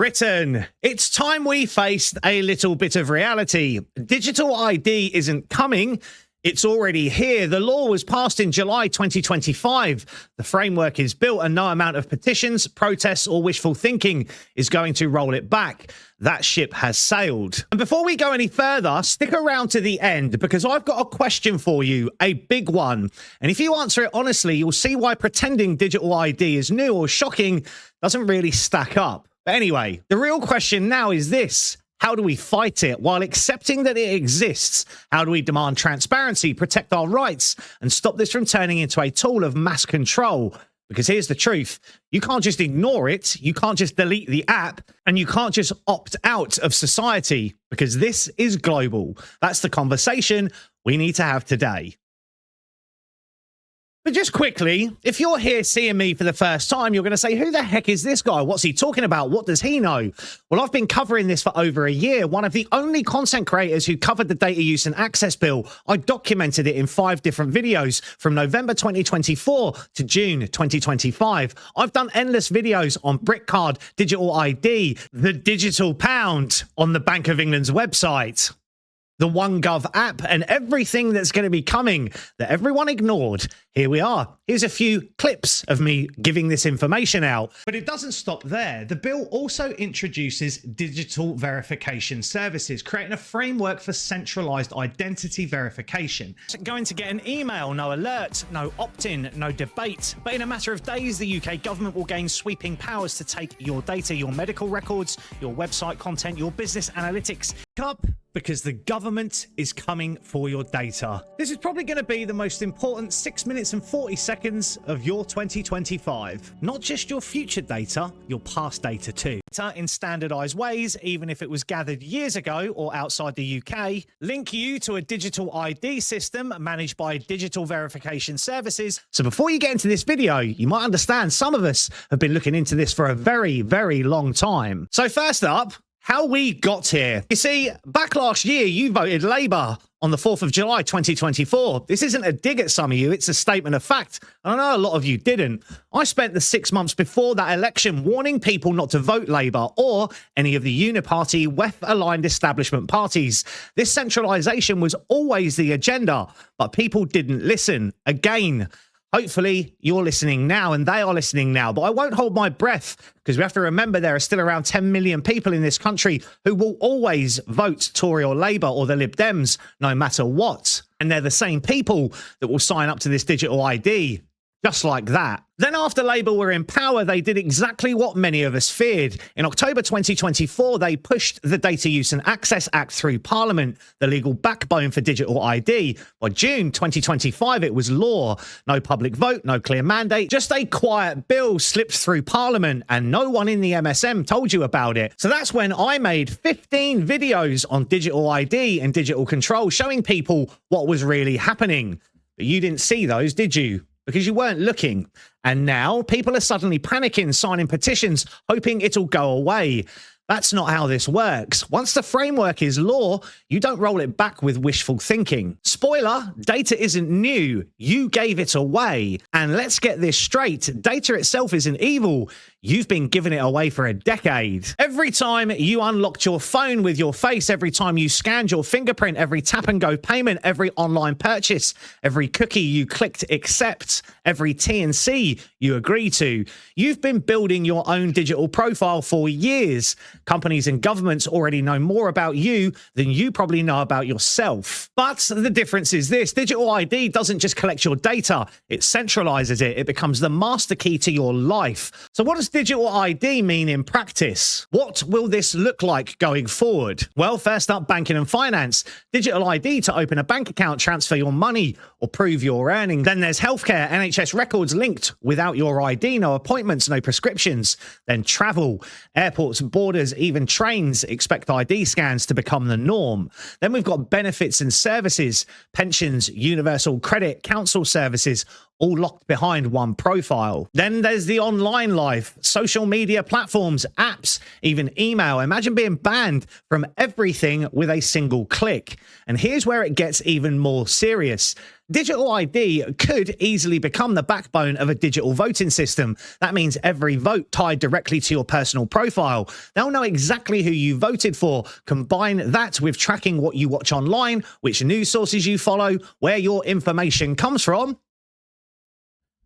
Britain, it's time we faced a little bit of reality. Digital ID isn't coming. It's already here. The law was passed in July 2025. The framework is built and no amount of petitions, protests or wishful thinking is going to roll it back. That ship has sailed. And before we go any further, stick around to the end because I've got a question for you, a big one. And if you answer it honestly, you'll see why pretending digital ID is new or shocking doesn't really stack up. But anyway, the real question now is this. How do we fight it while accepting that it exists? How do we demand transparency, protect our rights, and stop this from turning into a tool of mass control? Because here's the truth. You can't just ignore it. You can't just delete the app, and you can't just opt out of society because this is global. That's the conversation we need to have today. But just quickly, if you're here seeing me for the first time, you're going to say, who the heck is this guy? What's he talking about? What does he know? Well, I've been covering this for over a year. One of the only content creators who covered the data use and access bill. I documented it in 5 different videos from November 2024 to June 2025. I've done endless videos on BritCard, digital ID, the digital pound on the Bank of England's website, the OneGov app, and everything that's going to be coming that everyone ignored. Here we are. Here's a few clips of me giving this information out. But it doesn't stop there. The bill also introduces digital verification services, creating a framework for centralized identity verification. Going to get an email, no alert, no opt-in, no debate. But in a matter of days, the UK government will gain sweeping powers to take your data, your medical records, your website content, your business analytics. Up because the government is coming for your data. This is probably going to be the most important 6 minutes and 40 seconds of your 2025. Not just your future data, your past data too. Data in standardized ways, even if it was gathered years ago or outside the UK. Link you to a digital ID system managed by digital verification services. So before you get into this video, you might understand some of us have been looking into this for a very, very long time. So first up, how we got here. You see, back last year, you voted Labour on the 4th of July, 2024. This isn't a dig at some of you, it's a statement of fact. And I know a lot of you didn't. I spent the 6 months before that election warning people not to vote Labour or any of the uniparty, WEF-aligned establishment parties. This centralisation was always the agenda, but people didn't listen. Again, hopefully you're listening now and they are listening now, but I won't hold my breath because we have to remember there are still around 10 million people in this country who will always vote Tory or Labour or the Lib Dems no matter what. And they're the same people that will sign up to this digital ID. Just like that. Then after Labour were in power, they did exactly what many of us feared. In October 2024, they pushed the Data Use and Access Act through Parliament, the legal backbone for digital ID. By June 2025, it was law. No public vote, no clear mandate, just a quiet bill slipped through Parliament and no one in the MSM told you about it. So that's when I made 15 videos on digital ID and digital control showing people what was really happening. But you didn't see those, did you? Because you weren't looking. And now people are suddenly panicking, signing petitions, hoping it'll go away. That's not how this works. Once the framework is law, you don't roll it back with wishful thinking. Spoiler, data isn't new. You gave it away. And let's get this straight. Data itself isn't evil. You've been giving it away for a decade. Every time you unlocked your phone with your face, every time you scanned your fingerprint, every tap and go payment, every online purchase, every cookie you clicked accept, every T&C you agree to, you've been building your own digital profile for years. Companies and governments already know more about you than you probably know about yourself. But the difference is this: digital ID doesn't just collect your data, it centralizes it. It becomes the master key to your life. So what does digital ID mean in practice? What will this look like going forward? Well, first up, banking and finance. Digital ID to open a bank account, transfer your money, or prove your earnings. Then there's healthcare, NHS records linked without your ID, no appointments, no prescriptions. Then travel, airports, borders, even trains expect ID scans to become the norm. Then we've got benefits and services, pensions, universal credit, council services, all locked behind one profile. Then there's the online life, social media platforms, apps, even email. Imagine being banned from everything with a single click. And here's where it gets even more serious. Digital ID could easily become the backbone of a digital voting system. That means every vote tied directly to your personal profile. They'll know exactly who you voted for. Combine that with tracking what you watch online, which news sources you follow, where your information comes from,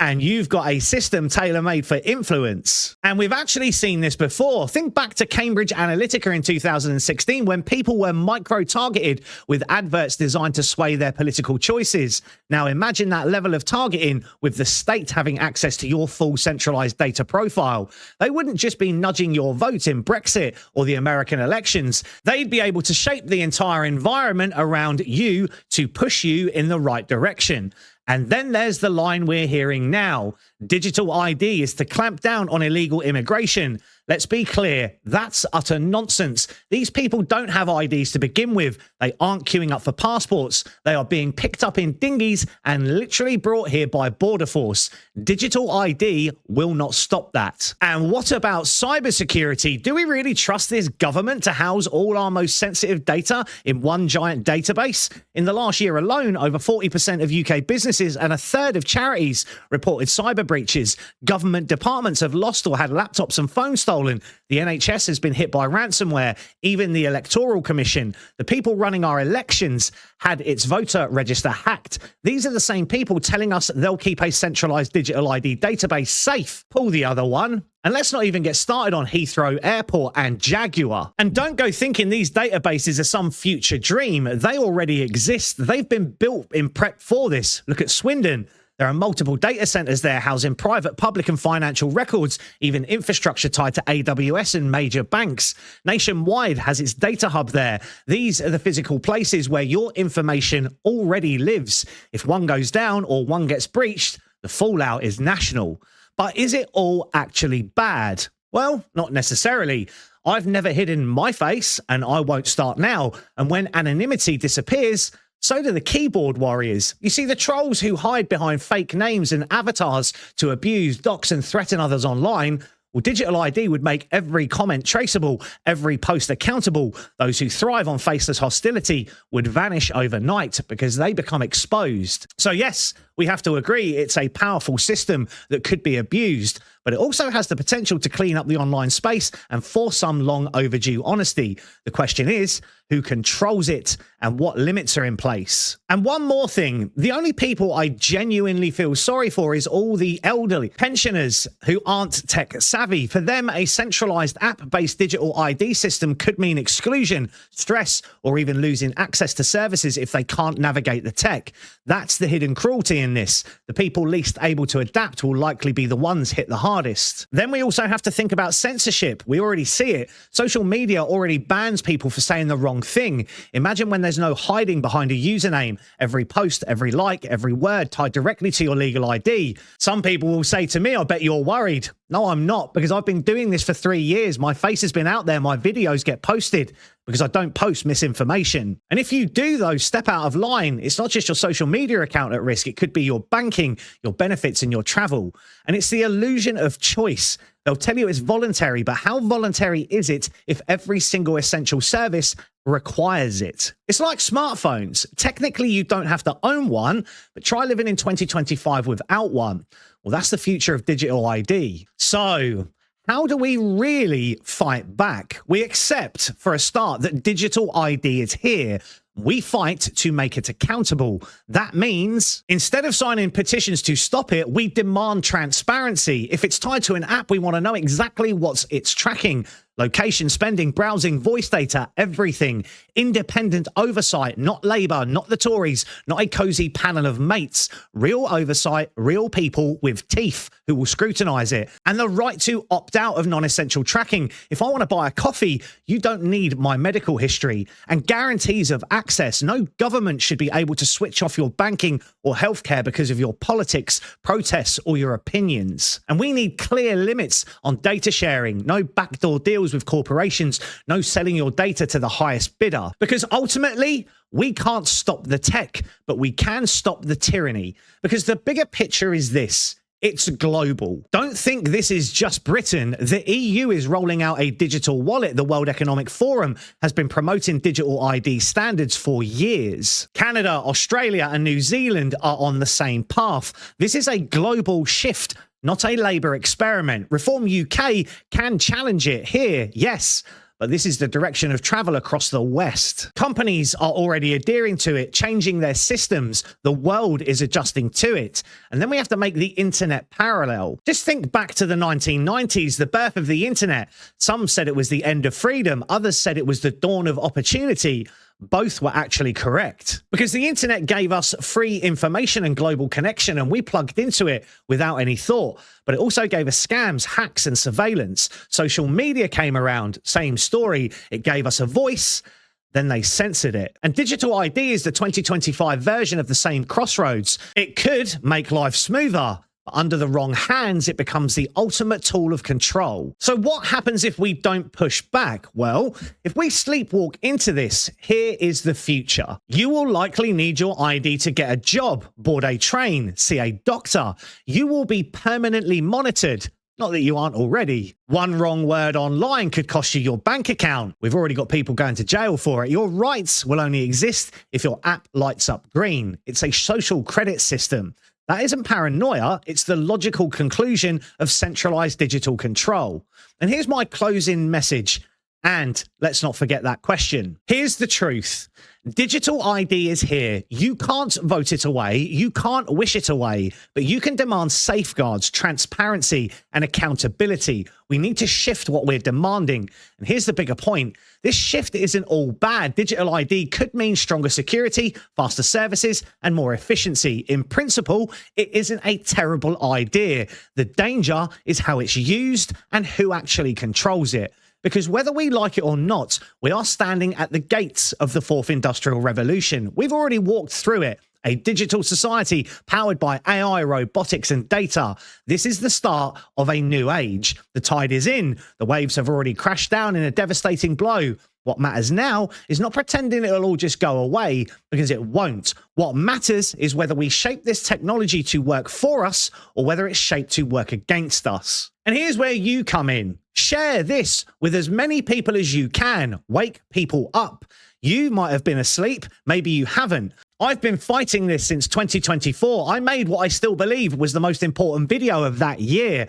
and you've got a system tailor-made for influence. And we've actually seen this before. Think back to Cambridge Analytica in 2016 when people were micro-targeted with adverts designed to sway their political choices. Now imagine that level of targeting with the state having access to your full centralized data profile. They wouldn't just be nudging your vote in Brexit or the American elections. They'd be able to shape the entire environment around you to push you in the right direction. And then there's the line we're hearing now. Digital ID is to clamp down on illegal immigration. Let's be clear, that's utter nonsense. These people don't have IDs to begin with. They aren't queuing up for passports. They are being picked up in dinghies and literally brought here by Border Force. Digital ID will not stop that. And what about cybersecurity? Do we really trust this government to house all our most sensitive data in one giant database? In the last year alone, over 40% of UK businesses and a third of charities reported cyber breaches. Government departments have lost or had laptops and phones stolen. The NHS has been hit by ransomware. Even the Electoral Commission, the people running our elections, had its voter register hacked. These are the same people telling us they'll keep a centralized digital ID database safe. Pull the other one. And let's not even get started on Heathrow Airport and Jaguar. And don't go thinking these databases are some future dream. They already exist. They've been built in prep for this. Look at Swindon. There are multiple data centers there housing private, public and financial records, even infrastructure tied to AWS and major banks. Nationwide has its data hub there. These are the physical places where your information already lives. If one goes down or one gets breached, the fallout is national. But is it all actually bad? Well, not necessarily. I've never hidden my face, and I won't start now. And when anonymity disappears, so do the keyboard warriors. You see, the trolls who hide behind fake names and avatars to abuse, dox and threaten others online. Well, digital ID would make every comment traceable, every post accountable. Those who thrive on faceless hostility would vanish overnight because they become exposed. So yes, we have to agree it's a powerful system that could be abused, but it also has the potential to clean up the online space and force some long overdue honesty. The question is, who controls it and what limits are in place? And one more thing, the only people I genuinely feel sorry for is all the elderly pensioners who aren't tech savvy. For them, a centralized app-based digital ID system could mean exclusion, stress, or even losing access to services if they can't navigate the tech. That's the hidden cruelty in this. The people least able to adapt will likely be the ones hit the hardest. Then we also have to think about censorship. We already see it. Social media already bans people for saying the wrong thing. Imagine when there's no hiding behind a username. Every post, every like, every word tied directly to your legal ID. Some people will say to me, I bet you're worried. No, I'm not, because I've been doing this for 3 years. My face has been out there. My videos get posted because I don't post misinformation. And if you do, though, step out of line, it's not just your social media account at risk. It could be your banking, your benefits, and your travel. And it's the illusion of choice. They'll tell you it's voluntary, but how voluntary is it if every single essential service requires it? It's like smartphones. Technically, you don't have to own one, but try living in 2025 without one. Well, that's the future of digital ID. So how do we really fight back? We accept, for a start, that digital ID is here. We fight to make it accountable. That means instead of signing petitions to stop it, we demand transparency. If it's tied to an app, we want to know exactly what it's tracking. Location, spending, browsing, voice data, everything. Independent oversight, not Labour, not the Tories, not a cosy panel of mates. Real oversight, real people with teeth who will scrutinise it. And the right to opt out of non-essential tracking. If I want to buy a coffee, you don't need my medical history. And guarantees of access. No government should be able to switch off your banking or healthcare because of your politics, protests, or your opinions. And we need clear limits on data sharing. No backdoor deals deals with corporations, no selling your data to the highest bidder. Because ultimately, we can't stop the tech, but we can stop the tyranny. Because the bigger picture is this. It's global. Don't think this is just Britain. The EU is rolling out a digital wallet. The World Economic Forum has been promoting digital ID standards for years. Canada, Australia, and New Zealand are on the same path. This is a global shift, not a Labour experiment. Reform UK can challenge it here, yes, but this is the direction of travel across the West. Companies are already adhering to it, changing their systems. The world is adjusting to it. And then we have to make the internet parallel. Just think back to the 1990s, the birth of the internet. Some said it was the end of freedom. Others said it was the dawn of opportunity. Both were actually correct, because the internet gave us free information and global connection, and we plugged into it without any thought. But it also gave us scams, hacks, and surveillance. Social media came around, same story. It gave us a voice, then they censored it. And digital ID is the 2025 version of the same crossroads. It could make life smoother. Under the wrong hands, it becomes the ultimate tool of control. So what happens if we don't push back? Well, if we sleepwalk into this, here is the future. You will likely need your ID to get a job, board a train, see a doctor. You will be permanently monitored. Not that you aren't already. One wrong word online could cost you your bank account. We've already got people going to jail for it. Your rights will only exist if your app lights up green. It's a social credit system. That isn't paranoia, it's the logical conclusion of centralized digital control. And here's my closing message. And let's not forget that question. Here's the truth. Digital ID is here. You can't vote it away. You can't wish it away, but you can demand safeguards, transparency, and accountability. We need to shift what we're demanding. And here's the bigger point. This shift isn't all bad. Digital ID could mean stronger security, faster services, and more efficiency. In principle, it isn't a terrible idea. The danger is how it's used and who actually controls it. Because whether we like it or not, we are standing at the gates of the fourth industrial revolution. We've already walked through it. A digital society powered by AI, robotics, and data. This is the start of a new age. The tide is in. The waves have already crashed down in a devastating blow. What matters now is not pretending it'll all just go away, because it won't. What matters is whether we shape this technology to work for us or whether it's shaped to work against us. And here's where you come in. Share this with as many people as you can. Wake people up. You might have been asleep, maybe you haven't. I've been fighting this since 2024. I made what I still believe was the most important video of that year.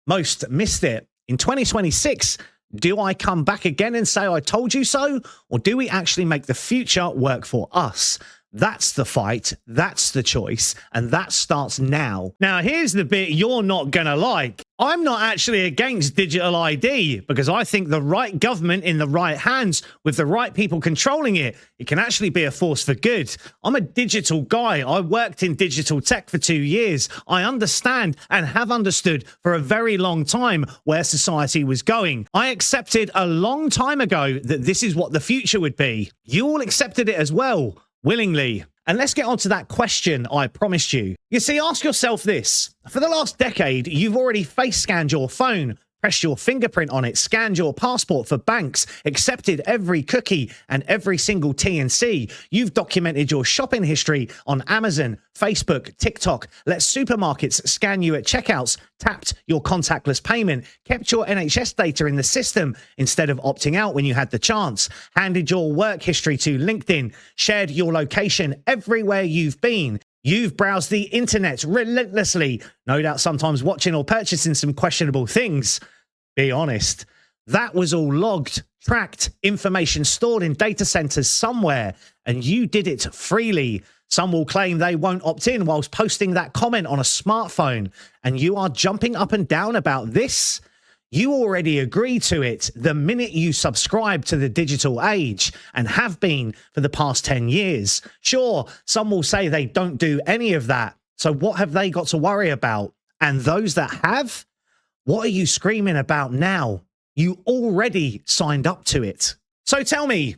Most missed it. In 2026, do I come back again and say I told you so? Or do we actually make the future work for us? That's the fight, that's the choice, and that starts now. Now, here's the bit you're not gonna like. I'm not actually against digital ID, because I think the right government in the right hands with the right people controlling it, it can actually be a force for good. I'm a digital guy. I worked in digital tech for 2 years. I understand and have understood for a very long time where society was going. I accepted a long time ago that this is what the future would be. You all accepted it as well. Willingly. And let's get on to that question I promised you. You see, ask yourself this. For the last decade, you've already face scanned your phone, pressed your fingerprint on it, scanned your passport for banks, accepted every cookie and every single T&C. You've documented your shopping history on Amazon, Facebook, TikTok, let supermarkets scan you at checkouts, tapped your contactless payment, kept your NHS data in the system instead of opting out when you had the chance, handed your work history to LinkedIn, shared your location everywhere you've been. You've browsed the internet relentlessly, no doubt sometimes watching or purchasing some questionable things. Be honest. That was all logged, tracked, information stored in data centers somewhere, and you did it freely. Some will claim they won't opt in whilst posting that comment on a smartphone, and you are jumping up and down about this? You already agree to it the minute you subscribe to the digital age, and have been for the past 10 years. Sure, some will say they don't do any of that. So what have they got to worry about? And those that have, what are you screaming about now? You already signed up to it. So tell me,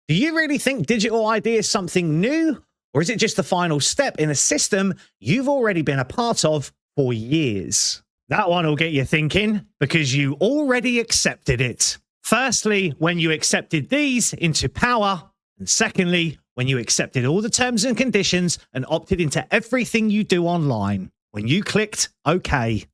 do you really think digital ID is something new? Or is it just the final step in a system you've already been a part of for years? That one will get you thinking, because you already accepted it. Firstly, when you accepted these into power, and secondly, when you accepted all the terms and conditions and opted into everything you do online, when you clicked OK.